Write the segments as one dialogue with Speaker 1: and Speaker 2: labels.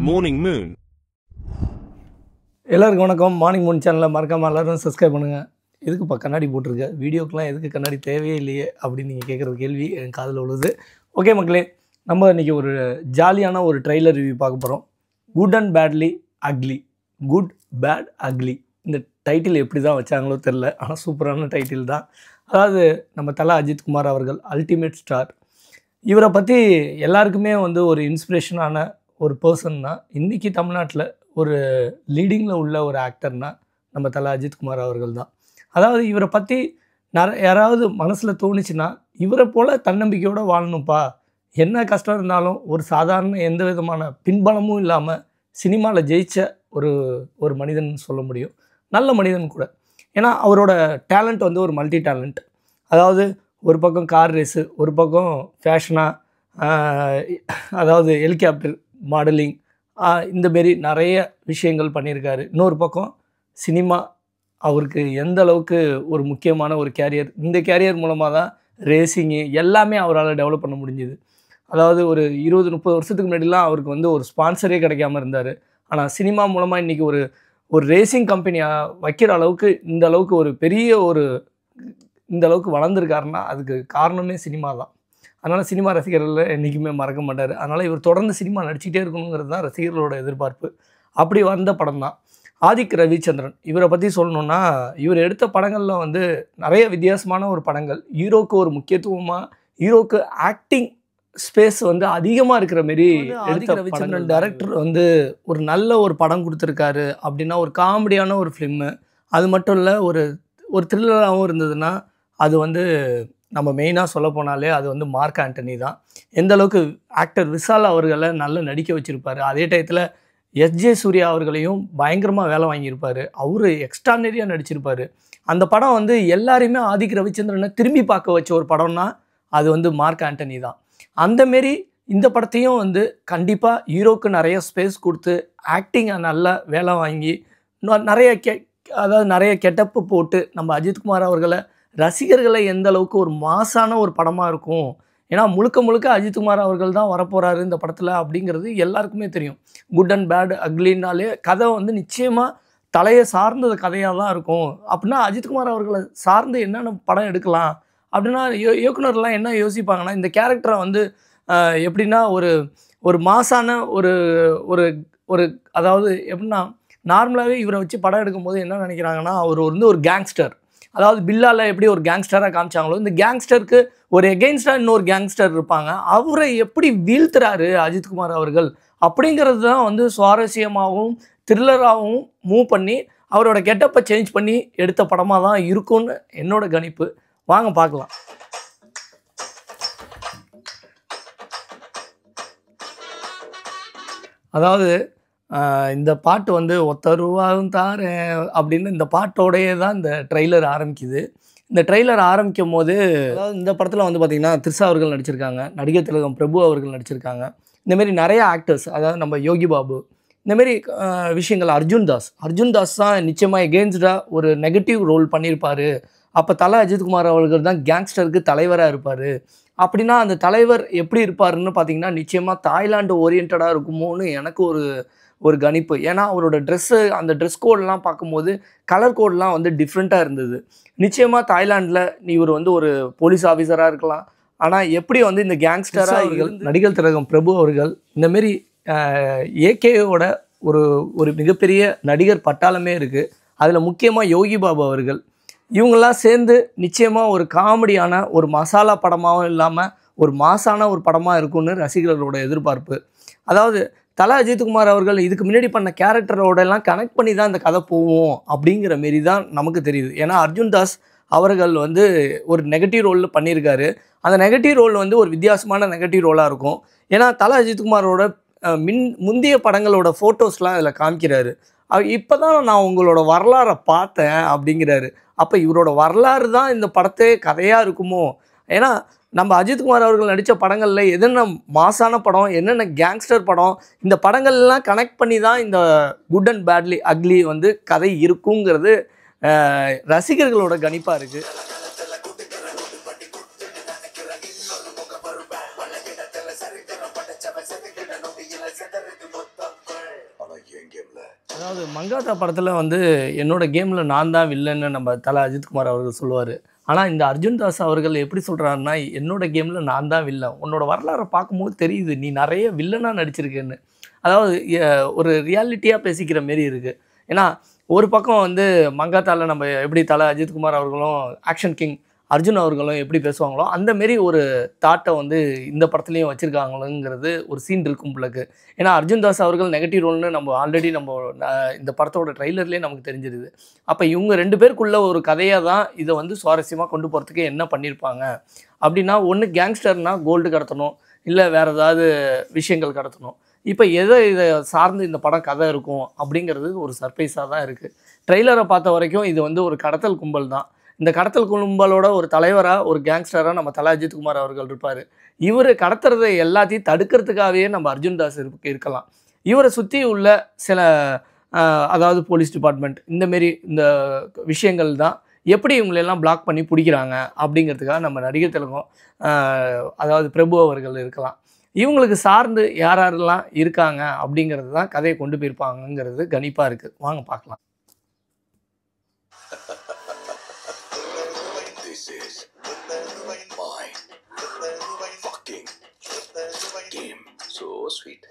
Speaker 1: Morning Moon.
Speaker 2: எல்லாருக்கும் வணக்கம். Morning Moon சேனலை மறக்காமல் எல்லோரும் சப்ஸ்கிரைப் பண்ணுங்கள். எதுக்குப்பா கண்ணாடி போட்டிருக்க, வீடியோக்கெலாம் எதுக்கு கண்ணாடி தேவையே இல்லையே அப்படின்னு நீங்கள் கேட்குற கேள்வி என் காதில் விழுது. ஓகே மக்களே, நம்ம இன்றைக்கி ஒரு ஜாலியான ஒரு ட்ரெய்லர் ரிவ்யூ பார்க்க போகிறோம். Good and badly ugly. Good bad ugly. இந்த டைட்டில் எப்படி தான் வச்சாங்களோ தெரில, ஆனால் சூப்பரான டைட்டில் தான். அதாவது நம்ம தல அஜித் குமார் அவர்கள் அல்டிமேட் ஸ்டார். இவரை பற்றி எல்லாருக்குமே வந்து ஒரு இன்ஸ்பிரேஷனான ஒரு பர்சன்னா, இன்றைக்கி தமிழ்நாட்டில் ஒரு லீடிங்கில் உள்ள ஒரு ஆக்டர்னால் நம்ம தல அஜித் குமார் அவர்கள் தான். அதாவது இவரை பற்றி யாராவது மனசில் தோணுச்சுன்னா, இவரை போல் தன்னம்பிக்கையோடு வாழணும்ப்பா, என்ன கஷ்டம் இருந்தாலும் ஒரு சாதாரண எந்த விதமான பின்பலமும் இல்லாமல் சினிமாவில் ஜெயித்த ஒரு மனிதன் சொல்ல முடியும். நல்ல மனிதன் கூட. ஏன்னா அவரோட டேலண்ட் வந்து ஒரு மல்டி டேலண்ட். அதாவது ஒரு பக்கம் கார் ரேஸு, ஒரு பக்கம் ஃபேஷனாக, அதாவது ஹெலிகாப்டர் மாடலிங், இந்தமாரி நிறைய விஷயங்கள் பண்ணியிருக்காரு. இன்னொரு பக்கம் சினிமா அவருக்கு எந்த அளவுக்கு ஒரு முக்கியமான ஒரு கேரியர். இந்த கேரியர் மூலமாக தான் ரேசிங்கு எல்லாமே அவரால் டெவலப் பண்ண முடிஞ்சுது. அதாவது ஒரு 20-30 வருஷத்துக்கு முன்னாடிலாம் அவருக்கு வந்து ஒரு ஸ்பான்சரே கிடைக்காம இருந்தார். ஆனால் சினிமா மூலமாக இன்றைக்கி ஒரு ரேசிங் கம்பெனியாக வைக்கிற அளவுக்கு இந்த அளவுக்கு ஒரு பெரிய இந்த அளவுக்கு வளர்ந்துருக்காருன்னா அதுக்கு காரணமே சினிமா தான். அதனால் சினிமா ரசிகர்கள் என்றைக்குமே மறக்க மாட்டார். அதனால் இவர் தொடர்ந்து சினிமா நடிச்சுக்கிட்டே இருக்கணுங்கிறது தான் ரசிகர்களோட எதிர்பார்ப்பு. அப்படி வந்த படம் தான் ஆதிக் ரவிச்சந்திரன். இவரை பற்றி சொல்லணுன்னா, இவர் எடுத்த படங்களில் வந்து நிறைய வித்தியாசமான ஒரு படங்கள். ஹீரோக்கு ஒரு முக்கியத்துவமாக, ஹீரோக்கு ஆக்டிங் ஸ்பேஸ் வந்து அதிகமாக இருக்கிற மாரி ஆதிக் ரவிச்சந்திரன் டைரக்டர் வந்து ஒரு நல்ல ஒரு படம் கொடுத்துருக்காரு அப்படின்னா, ஒரு காமெடியான ஒரு ஃபிலிம்மு. அது மட்டும் இல்லை, ஒரு த்ரில்லராகவும் இருந்ததுன்னா அது வந்து நம்ம மெயினாக சொல்ல போனாலே அது வந்து மார்க் ஆண்டனி தான். எந்த அளவுக்கு ஆக்டர் விஷால் அவர்களை நல்லா நடிக்க வச்சுருப்பார். அதே டயத்தில் எஸ்ஜே சூர்யா அவர்களையும் பயங்கரமாக வேலை வாங்கியிருப்பார். அவர் எக்ஸ்ட்ரானரியாக நடிச்சிருப்பார். அந்த படம் வந்து எல்லாரையுமே ஆதிக் ரவிச்சந்திரனை திரும்பி பார்க்க வச்ச ஒரு படம்னா அது வந்து மார்க் ஆண்டனி தான். அந்தமாரி இந்த படத்தையும் வந்து கண்டிப்பாக ஹீரோக்கு நிறைய ஸ்பேஸ் கொடுத்து ஆக்டிங்கை நல்லா வேலை வாங்கி நிறைய கெட்டப்பு போட்டு நம்ம அஜித்குமார் அவர்களை ரசிகர்களை எந்த அளவுக்கு ஒரு மாசான ஒரு படமாக இருக்கும். ஏன்னா முழுக்க அஜித்குமார் அவர்கள் தான் வரப்போகிறாரு இந்த படத்தில் அப்படிங்கிறது எல்லாருக்குமே தெரியும். குட் அண்ட் பேட் அக்லின்னாலே கதை வந்து நிச்சயமாக தலையை சார்ந்த கதையாக தான் இருக்கும். அப்படின்னா அஜித்குமார் அவர்களை சார்ந்து என்னென்ன படம் எடுக்கலாம் அப்படின்னா, இயக்குனர்லாம் என்ன யோசிப்பாங்கன்னா, இந்த கேரக்டரை வந்து எப்படின்னா ஒரு மாசான ஒரு அதாவது எப்படின்னா, நார்மலாகவே இவரை வச்சு படம் எடுக்கும்போது என்ன நினைக்கிறாங்கன்னா, அவர் வந்து ஒரு கேங்ஸ்டர். அதாவது பில்லால எப்படி ஒரு கேங்ஸ்டராக காமிச்சாங்களோ, இந்த கேங்ஸ்டருக்கு ஒரு எகெயின்ஸ்டாக இன்னொரு கேங்ஸ்டர் இருப்பாங்க. அவரை எப்படி வீழ்த்துறாரு அஜித்குமார் அவர்கள் அப்படிங்கிறது தான் வந்து சுவாரஸ்யமாகவும் த்ரில்லராகவும் மூவ் பண்ணி அவரோட கெட்டப்பை சேஞ்ச் பண்ணி எடுத்த படமாக தான் இருக்கும்னு என்னோட கணிப்பு. வாங்க பார்க்கலாம். அதாவது இந்த பாட்டு வந்து ஒத்தருவாவும் தாரேன் அப்படின்னு இந்த பாட்டோடையே தான் இந்த ட்ரெய்லர் ஆரம்பிக்குது. இந்த ட்ரெய்லர் ஆரம்பிக்கும் போது, அதாவது இந்த படத்தில் வந்து பார்த்திங்கன்னா த்ரிஷா அவர்கள் நடிச்சிருக்காங்க, நடிகர் திலகம் பிரபு அவர்கள் நடிச்சிருக்காங்க. இந்தமாரி நிறைய ஆக்டர்ஸ், அதாவது நம்ம யோகி பாபு, இந்தமாரி விஷயங்கள். அர்ஜுன் தாஸ் தான் நிச்சயமாக எகெயின்ஸ்டாக ஒரு நெகட்டிவ் ரோல் பண்ணியிருப்பார். அப்போ தல அஜித்குமார் அவர்கள் தான் கேங்ஸ்டருக்கு தலைவராக இருப்பார். அப்படின்னா அந்த தலைவர் எப்படி இருப்பாருன்னு பார்த்திங்கன்னா, நிச்சயமாக தாய்லாண்டு ஓரியன்டாக இருக்குமோன்னு எனக்கு ஒரு கணிப்பு. ஏன்னா அவரோட ட்ரெஸ்ஸு, அந்த ட்ரெஸ் கோடெலாம் பார்க்கும்போது கலர் கோடெலாம் வந்து டிஃப்ரெண்ட்டாக இருந்தது. நிச்சயமாக தாய்லாண்டில் இவர் வந்து ஒரு போலீஸ் ஆஃபீஸராக இருக்கலாம். ஆனால் எப்படி வந்து இந்த கேங்ஸ்டராக நடிகர் திலகம் பிரபு அவர்கள் இந்தமாரி ஏகேயோட ஒரு மிகப்பெரிய நடிகர் பட்டாளமே இருக்குது. அதில் முக்கியமாக யோகி பாபு அவர்கள், இவங்கெல்லாம் சேர்ந்து நிச்சயமாக ஒரு காமெடியான ஒரு மசாலா படமாகவும் இல்லாமல் ஒரு மாசான ஒரு படமாக இருக்கும்னு ரசிகர்களோட எதிர்பார்ப்பு. அதாவது தல அஜித்குமார் அவர்கள் இதுக்கு முன்னாடி பண்ண கேரக்டரோடலாம் கனெக்ட் பண்ணி தான் இந்த கதை போவோம் அப்படிங்கிற மாரி தான் நமக்கு தெரியுது. ஏன்னா அர்ஜுன் தாஸ் அவர்கள் வந்து ஒரு நெகட்டிவ் ரோலில் பண்ணியிருக்காரு. அந்த நெகட்டிவ் ரோல் வந்து ஒரு வித்தியாசமான நெகட்டிவ் ரோலாக இருக்கும். ஏன்னா தல அஜித்குமாரோட முந்தைய படங்களோட ஃபோட்டோஸ்லாம் அதில் காமிக்கிறாரு. இப்போ தான் நான் உங்களோட வரலாறை பார்த்தேன் அப்படிங்கிறாரு. அப்போ இவரோட வரலாறு தான் இந்த படத்தே கதையாக இருக்குமோ? ஏன்னா நம்ம அஜித்குமார் அவர்கள் நடித்த படங்களில் என்னென்ன மாசான படம், என்னென்ன கேங்ஸ்டர் படம், இந்த படங்கள்லாம் கனெக்ட் பண்ணி தான் இந்த குட் அண்ட் பேட்லி அக்லி வந்து கதை இருக்குங்கிறது ரசிகர்களோட கணிப்பாக இருக்குது. அதாவது மங்காத்தா படத்தில் வந்து என்னோட கேமில் நான் தான் வில்லன்னு நம்ம தல அஜித்குமார் அவர்கள் சொல்லுவார். ஆனால் இந்த அர்ஜுன் தாஸ் அவர்கள் எப்படி சொல்கிறாருன்னா, என்னோட கேமில் நான் தான் வில்லன். உன்னோட வரலாறை பார்க்கும்போது தெரியுது நீ நிறைய வில்லனாக நடிச்சிருக்கேன்னு. அதாவது ஒரு ரியாலிட்டியாக பேசிக்கிற மாரி இருக்குது. ஏன்னா ஒரு பக்கம் வந்து மங்காத்தாவில் நம்ம எப்படி தல அஜித்குமார் அவர்களும் ஆக்ஷன் கிங் அர்ஜுன் அவர்களும் எப்படி பேசுவாங்களோ அந்த மாரி ஒரு தாட்டை வந்து இந்த படத்துலையும் வச்சுருக்காங்களுங்கிறது ஒரு சீன் இருக்கும் போலக்கு. ஏன்னா அர்ஜுன் தாஸ் அவர்கள் நெகட்டிவ் ரோல்னு நம்ம ஆல்ரெடி இந்த படத்தோட ட்ரெய்லர்லேயே நமக்கு தெரிஞ்சிருது. அப்போ இவங்க 2 பேருக்குள்ள ஒரு கதையாக தான் இதை வந்து சுவாரஸ்யமாக கொண்டு போகிறதுக்கு என்ன பண்ணியிருப்பாங்க அப்படின்னா, ஒன்று கேங்ஸ்டர்னால் கோல்டு கடத்தணும், இல்லை வேறு ஏதாவது விஷயங்கள் கடத்தணும். இப்போ இதை சார்ந்து இந்த படம் கதை இருக்கும் அப்படிங்கிறது ஒரு சர்ப்ரைஸாக தான் இருக்குது. ட்ரெய்லரை பார்த்த வரைக்கும் இது வந்து ஒரு கடத்தல் கும்பல் தான். இந்த கடத்தல் கும்பலோட ஒரு தலைவராக ஒரு கேங்ஸ்டராக நம்ம தல அஜித்குமார் அவர்கள் இருப்பார். இவர் கடத்துறதை எல்லாத்தையும் தடுக்கிறதுக்காகவே நம்ம அர்ஜுன் தாஸ் இருக்கலாம். இவரை சுற்றி உள்ள சில அதாவது போலீஸ் டிபார்ட்மெண்ட் இந்தமாரி இந்த விஷயங்கள் தான் எப்படி இவங்களெல்லாம் பிளாக் பண்ணி பிடிக்கிறாங்க அப்படிங்கிறதுக்காக நம்ம நடிகர் திலகம் அதாவது பிரபு அவர்கள் இருக்கலாம். இவங்களுக்கு சார்ந்து யார் யாரெல்லாம் இருக்காங்க அப்படிங்கிறது தான் கதையை கொண்டு போயிருப்பாங்கங்கிறது கணிப்பாக இருக்குது. வாங்க பார்க்கலாம்.
Speaker 1: This is my fucking game. So sweet.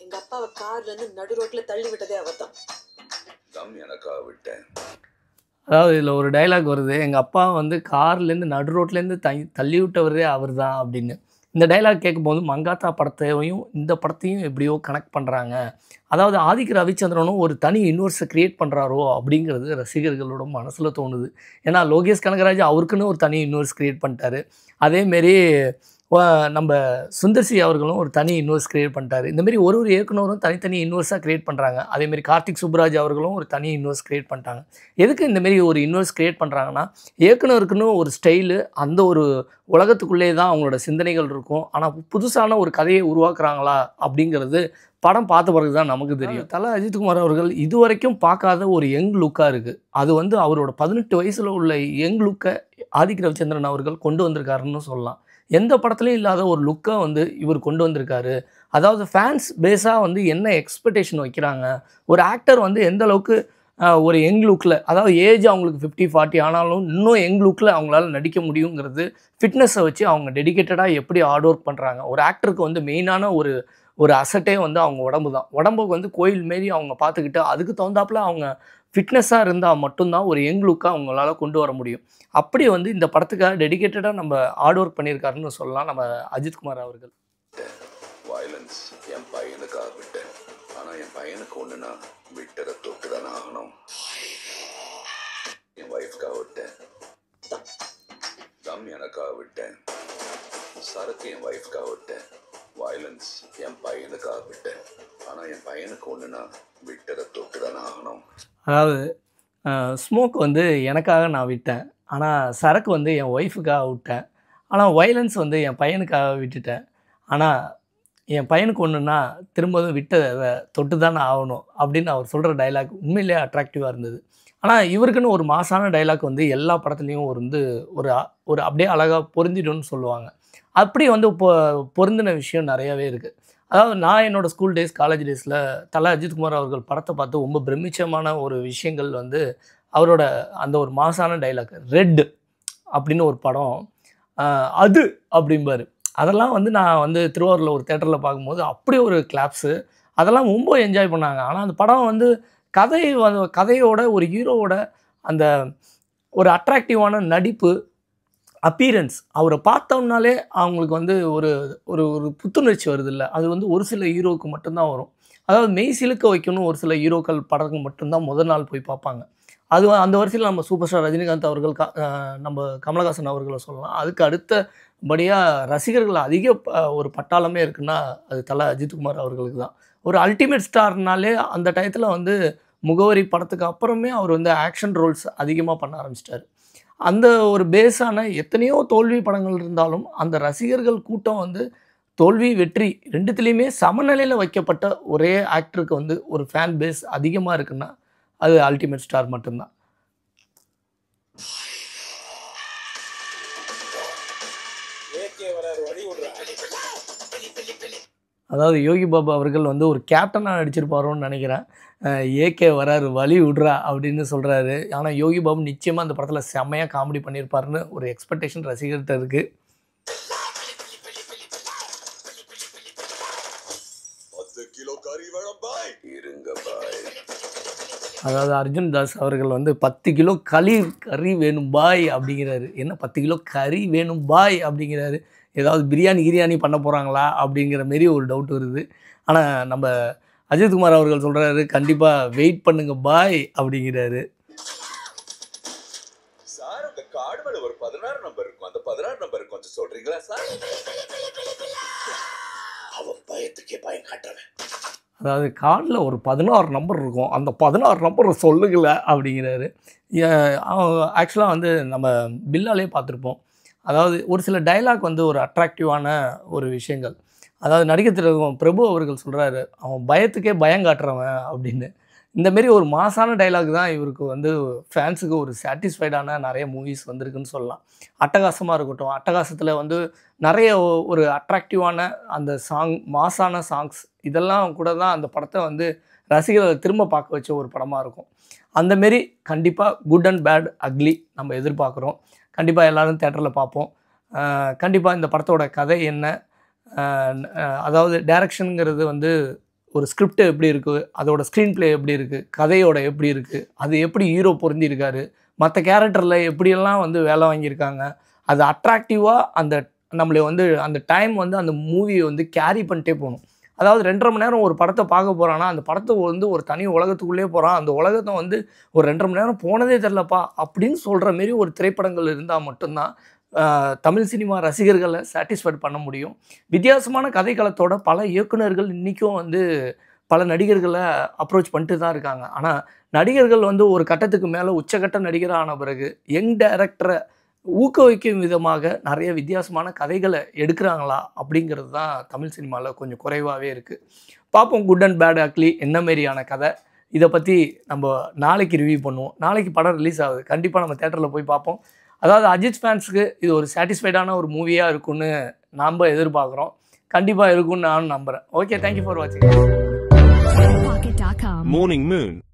Speaker 3: எங்க அப்பாவை கார்ல இருந்து நடு ரோட்ல தள்ளி விட்டதே அவர்தான்.
Speaker 1: தம் எனக்கா விட்டேன்.
Speaker 2: அதாவது இதில் ஒரு டைலாக் வருது, எங்கள் அப்பா வந்து கார்லேருந்து நடு ரோட்லேருந்து தள்ளி விட்டவரே அவர் தான் அப்படின்னு. இந்த டைலாக் கேட்கும்போது மங்காத்தா படத்தையும் இந்த படத்தையும் எப்படியோ கனெக்ட் பண்ணுறாங்க. அதாவது ஆதிக்க ரவிச்சந்திரனும் ஒரு தனி யூனிவர்ஸை க்ரியேட் பண்ணுறாரோ அப்படிங்கிறது ரசிகர்களோட மனசில் தோணுது. ஏன்னா லோகேஷ் கனகராஜ் அவருக்குன்னு ஒரு தனி யூனிவர்ஸ் க்ரியேட் பண்ணிட்டாரு. அதேமாரி நம்ம சுந்தர்சி அவர்களும் ஒரு தனி யூனிவர்ஸ் க்ரியேட் பண்ணிட்டாரு. இந்தமாரி ஒரு இயக்குனரும் தனித்தனி யூனிவர்ஸாக க்ரியேட் பண்ணுறாங்க. அதேமாரி கார்த்திக் சுப்ராஜ் அவர்களும் ஒரு தனி யூனிவர்ஸ் க்ரியேட் பண்ணிட்டாங்க. எதுக்கு இந்தமாரி ஒரு யூனிவர்ஸ் க்ரியேட் பண்ணுறாங்கன்னா, இயக்குனருக்குன்னு ஒரு ஸ்டைலு அந்த ஒரு உலகத்துக்குள்ளே தான் அவங்களோட சிந்தனைகள் இருக்கும். ஆனால் புதுசான ஒரு கதையை உருவாக்குறாங்களா அப்படிங்கிறது படம் பார்த்த பிறகு தான் நமக்கு தெரியும். தல அஜித்குமார் அவர்கள் இதுவரைக்கும் பார்க்காத ஒரு யங் லுக்காக இருக்குது. அது வந்து அவரோட 18 வயசில் உள்ள யங் லுக்கை ஆதிக்க ரவிச்சந்திரன் அவர்கள் கொண்டு வந்திருக்காருன்னு சொல்லலாம். எந்த படத்துலையும் இல்லாத ஒரு லுக்கை வந்து இவர் கொண்டு வந்திருக்காரு. அதாவது ஃபேன்ஸ் பேஸாக வந்து என்ன எக்ஸ்பெக்டேஷன் வைக்கிறாங்க, ஒரு ஆக்டர் வந்து எந்த அளவுக்கு ஒரு யங் லுக்கில், அதாவது ஏஜ் அவங்களுக்கு 50, 40 ஆனாலும் இன்னும் யங் லுக்கில் அவங்களால நடிக்க முடியுங்கிறது ஃபிட்னஸை வச்சு அவங்க டெடிக்கேட்டடாக எப்படி ஹார்ட் ஒர்க் பண்ணுறாங்க. ஒரு ஆக்டருக்கு வந்து மெயினான ஒரு அசட்டே வந்து அவங்க உடம்பு தான். உடம்புக்கு வந்து கோயில் மாரி அவங்க பார்த்துக்கிட்டு அதுக்கு தகுந்தாப்பில் அவங்க ஃபிட்னஸாக இருந்தால் மட்டும்தான் ஒரு யங் லுக்காக அவங்களால கொண்டு வர முடியும். அப்படி வந்து இந்த படத்துக்காக டெடிக்கேட்டடாக நம்ம ஹார்ட் ஒர்க் பண்ணியிருக்காருன்னு சொல்லலாம் நம்ம அஜித்குமார் அவர்கள்.
Speaker 1: வயலன்ஸ் என் பையனுக்காக விட்டேன். ஆனால் என் பையனுக்கு ஒன்றுனா விட்டதை தொட்டு தானே ஆகணும். என் ஒய்ஃப்காக விட்டேன். தம் எனக்காக விட்டேன். சரக்கு என் ஒய்ஃப்காக விட்டேன். வயலன்ஸ் என் பையனுக்காக விட்டேன். ஆனால் என் பையனுக்கு ஒன்றுனா விட்டதை தொட்டு தானே ஆகணும்.
Speaker 2: அதாவது ஸ்மோக் வந்து எனக்காக நான் விட்டேன், ஆனால் சரக்கு வந்து என் ஒய்ஃபுக்காக விட்டேன். ஆனால் வயலன்ஸ் வந்து என் பையனுக்காக விட்டுட்டேன். ஆனால் என் பையனுக்கு ஒன்றுனா திரும்பவும் விட்டதை தொட்டு தானே ஆகணும் அப்படின்னு அவர் சொல்கிற டைலாக் உண்மையிலேயே அட்ராக்டிவாக இருந்தது. ஆனால் இவருக்குன்னு ஒரு மாசான டைலாக் வந்து எல்லா படத்துலேயும் ஒரு அப்படியே அழகாக பொருந்திடும்னு சொல்லுவாங்க. அப்படி வந்து பொருந்தின விஷயம் நிறையாவே இருக்குது. அதாவது நான் என்னோடய ஸ்கூல் டேஸ் காலேஜ் டேஸில் தல அஜித்குமார் அவர்கள் படத்தை பார்த்து ரொம்ப பிரமிச்சமான ஒரு விஷயங்கள் வந்து அவரோட அந்த ஒரு மாசான டைலாக் ரெட் அப்படின்னு ஒரு படம் அது அப்படிம்பார். அதெல்லாம் வந்து நான் வந்து திருவாரூரில் ஒரு தேட்டரில் பார்க்கும்போது அப்படி ஒரு கிளாப்ஸு அதெல்லாம் ரொம்ப என்ஜாய் பண்ணாங்க. ஆனால் அந்த படம் வந்து கதையோட ஒரு ஹீரோவோட அந்த ஒரு அட்ராக்டிவான நடிப்பு அப்பீரன்ஸ் அவரை பார்த்தோம்னாலே அவங்களுக்கு வந்து ஒரு ஒரு ஒரு புத்துணர்ச்சி வருது இல்லை. அது வந்து ஒரு சில ஹீரோவுக்கு மட்டும்தான் வரும். அதாவது மெய் சிலுக்க வைக்கணும் ஒரு சில ஹீரோக்கள் படத்துக்கு மட்டும்தான் முதல் நாள் போய் பார்ப்பாங்க. அது அந்த வரிசையில் நம்ம சூப்பர் ஸ்டார் ரஜினிகாந்த் அவர்கள் நம்ம கமலஹாசன் அவர்களை சொல்லலாம். அதுக்கு அடுத்தபடியாக ரசிகர்கள் அதிக ஒரு பட்டாளமே இருக்குன்னா அது தல அஜித்குமார் அவர்களுக்கு தான். ஒரு அல்டிமேட் ஸ்டார்னாலே அந்த டயத்தில் வந்து முகவரி படத்துக்கு அப்புறமே அவர் வந்து ஆக்ஷன் ரோல்ஸ் அதிகமாக பண்ண ஆரம்பிச்சிட்டார். அந்த ஒரு பேஸான எத்தனையோ தோல்வி படங்கள் இருந்தாலும் அந்த ரசிகர்கள் கூட்டம் வந்து தோல்வி வெற்றி ரெண்டுத்துலேயுமே சமநிலையில் வைக்கப்பட்ட ஒரே ஆக்டருக்கு வந்து ஒரு ஃபேன் பேஸ் அதிகமாக இருக்குன்னா அது அல்டிமேட் ஸ்டார் மட்டும்தான்.
Speaker 3: एक
Speaker 2: அதாவது யோகி பாபு அவர்கள் வந்து ஒரு கேப்டனாக நடிச்சிருப்பாரோன்னு நினைக்கிறேன். ஏகே வராரு வழி விட்றா அப்படின்னு சொல்கிறாரு. ஆனால் யோகி பாபு நிச்சயமாக அந்த படத்தில் செம்மையாக காமெடி பண்ணியிருப்பாருன்னு ஒரு எக்ஸ்பெக்டேஷன் ரசிகர்கிட்ட இருக்குது. அதாவது அர்ஜுன் தாஸ் அவர்கள் வந்து 10 கிலோ கறி வேணும் பாய் அப்படிங்கிறாரு. என்ன 10 கிலோ கறி வேணும் பாய் அப்படிங்கிறாரு? ஏதாவது பிரியாணி பண்ண போகிறாங்களா அப்படிங்கிற மாரி ஒரு டவுட் வருது. ஆனால் நம்ம அஜித்குமார் அவர்கள் சொல்கிறாரு, கண்டிப்பாக வெயிட் பண்ணுங்க பாய் அப்படிங்கிறாரு.
Speaker 1: சார் அந்த கார்டு மேல ஒரு 16 நம்பர் இருக்கும். அந்த 16 நம்பர் கொஞ்சம் சொல்றீங்களா சார்? அவன் பயத்துக்கே பயம் காட்டுறவன்.
Speaker 2: அதாவது கார்டில் ஒரு 16 நம்பர் இருக்கும், அந்த 16 நம்பரை சொல்லுங்கள அப்படிங்கிறாரு. ஆக்சுவலாக வந்து நம்ம பில்லாலே பார்த்துருப்போம். அதாவது ஒரு சில டைலாக் வந்து ஒரு அட்ராக்டிவான ஒரு விஷயங்கள். அதாவது நடிகர் திலகம் பிரபு அவர்கள் சொல்கிறாரு, அவன் பயத்துக்கே பயம் காட்டுறவன் அப்படின்னு. இந்தமாரி ஒரு மாசான டைலாக் தான் இவருக்கு வந்து ஃபேன்ஸுக்கு ஒரு சாட்டிஸ்ஃபைடான நிறைய மூவிஸ் வந்திருக்குன்னு சொல்லலாம். அட்டகாசமாக இருக்கட்டும், அட்டகாசத்தில் வந்து நிறைய ஒரு அட்ராக்டிவான அந்த மாசான சாங்ஸ் இதெல்லாம் கூட தான் அந்த படத்தை வந்து ரசிகர்களை திரும்ப பார்க்க வச்ச ஒரு படமாக இருக்கும். அந்தமாரி கண்டிப்பாக குட் அண்ட் பேட் அக்லி நம்ம எதிர்பார்க்குறோம். கண்டிப்பாக எல்லோரும் தேட்டரில் பார்ப்போம். கண்டிப்பாக இந்த படத்தோட கதை என்ன, அதாவது டைரக்ஷனுங்கிறது வந்து ஒரு ஸ்கிரிப்ட் எப்படி இருக்குது, அதோட ஸ்க்ரீன் ப்ளே எப்படி இருக்குது, கதையோட எப்படி இருக்குது, அது எப்படி ஹீரோ பொருந்திருக்காரு, மற்ற கேரக்டரில் எப்படியெல்லாம் வந்து வேலை வாங்கியிருக்காங்க, அது அட்ராக்டிவாக அந்த நம்மளை வந்து அந்த டைம் வந்து அந்த மூவியை வந்து கேரி பண்ணிட்டே போகணும். அதாவது 2.5 மணி நேரம் ஒரு படத்தை பார்க்க போகிறான்னா அந்த படத்தை வந்து ஒரு தனி உலகத்துக்குள்ளே போகிறான், அந்த உலகத்தை வந்து ஒரு 2.5 மணி நேரம் போனதே தெரிலப்பா அப்படின்னு சொல்கிற மாரி ஒரு திரைப்படங்கள் இருந்தால் மட்டும்தான் தமிழ் சினிமா ரசிகர்களை சாட்டிஸ்ஃபைட் பண்ண முடியும். வித்தியாசமான கதைக்களத்தோட பல இயக்குநர்கள் இன்றைக்கும் வந்து பல நடிகர்களை அப்ரோச் பண்ணிட்டு தான் இருக்காங்க. ஆனால் நடிகர்கள் வந்து ஒரு கட்டத்துக்கு மேலே உச்சக்கட்ட நடிகராக ஆன பிறகு யங் டைரக்டரை ஊக்குவிக்கும் விதமாக நிறைய வித்தியாசமான கதைகளை எடுக்கிறாங்களா அப்படிங்கிறது தான் தமிழ் சினிமாவில் கொஞ்சம் குறைவாகவே இருக்குது. பார்ப்போம் குட் அண்ட் பேட் அக்லி என்ன மாரியான கதை, இதை பற்றி நம்ம நாளைக்கு ரிவ்யூ பண்ணுவோம். நாளைக்கு படம் ரிலீஸ் ஆகுது, கண்டிப்பாக நம்ம தேட்டரில் போய் பார்ப்போம். அதாவது அஜித் ஃபேன்ஸுக்கு இது ஒரு சாட்டிஸ்ஃபைடான ஒரு மூவியாக இருக்குன்னு நாம் எதிர்பார்க்குறோம். கண்டிப்பாக இருக்குன்னு நானும் நம்புகிறேன். ஓகே, தேங்க்யூ ஃபார் வாட்சிங்.
Speaker 4: Morning Moon.